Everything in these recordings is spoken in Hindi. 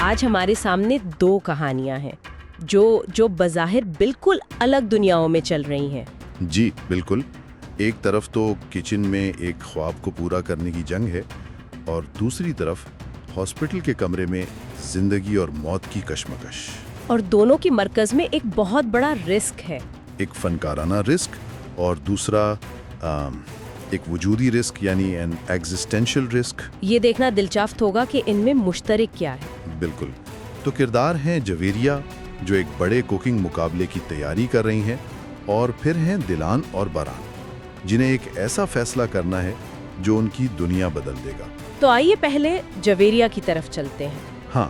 आज हमारे सामने दो कहानियां हैं जो बज़ाहिर बिल्कुल अलग दुनियाओं में चल रही हैं। जी बिल्कुल। एक तरफ तो किचन में एक ख्वाब को पूरा करने की जंग है और दूसरी तरफ हॉस्पिटल के कमरे में जिंदगी और मौत की कश्मकश। और दोनों की मरकज में एक बहुत बड़ा रिस्क है। एक फनकाराना रिस्क और दूसरा एक वजूदी रिस्क यानी एन एग्जिस्टेंशियल रिस्क। ये देखना दिलचस्प होगा कि इनमें मुश्तरक क्या है। बिल्कुल। तो किरदार हैं जवेरिया जो एक बड़े कुकिंग मुकाबले की तैयारी कर रही हैं, और फिर हैं दिलान और बारान जिन्हें एक ऐसा फैसला करना है जो उनकी दुनिया बदल देगा। तो आइए पहले जवेरिया की तरफ चलते हैं। हाँ,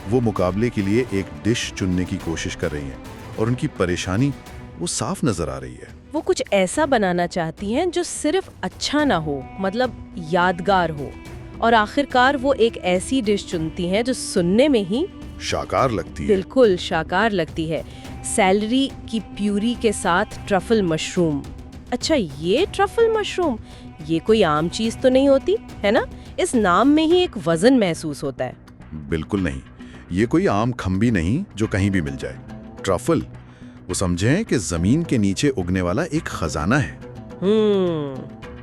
वो मुकाबले के लिए एक डिश चुनने की कोशिश कर रही हैं और उनकी परेशानी वो साफ नजर आ रही है। वो कुछ ऐसा बनाना चाहती हैं जो सिर्फ अच्छा ना हो, मतलब यादगार हो, और आखिरकार वो एक ऐसी डिश चुनती हैं जो सुनने में ही शाकार लगती है। बिल्कुल शाकार लगती है। सेलरी की प्यूरी के साथ ट्रफल मशरूम। अच्छा, ये ट्रफल मशरूम, ये कोई आम चीज तो नहीं होती है ना? इस नाम में ही एक वजन महसूस होता है। बिल्कुल नहीं, ये कोई आम खम्बी नहीं जो कहीं भी मिल जाए। ट्रफल, वो समझें कि जमीन के नीचे उगने वाला एक खजाना है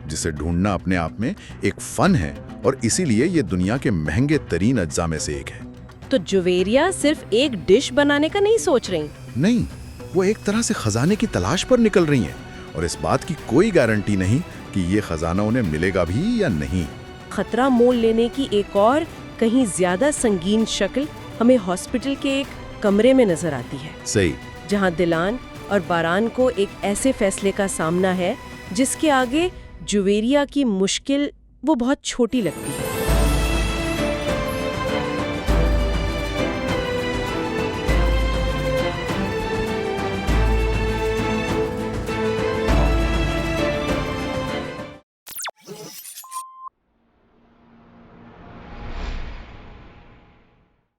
जिसे ढूंढना अपने आप में एक फन है, और इसीलिए ये दुनिया के महंगे तरीन अज्जा में से एक है। तो जवेरिया सिर्फ एक डिश बनाने का नहीं सोच रही। नहीं, वो एक तरह से खजाने की तलाश पर निकल रही हैं, और इस बात की कोई गारंटी नहीं कि ये खजाना उन्हें मिलेगा भी या नहीं। खतरा मोल लेने की एक और कहीं ज्यादा संगीन शक्ल हमें हॉस्पिटल के एक कमरे में नजर आती है। सही। जहां दिलान और बारान को एक ऐसे फैसले का सामना है जिसके आगे जवेरिया की मुश्किल वो बहुत छोटी लगती है।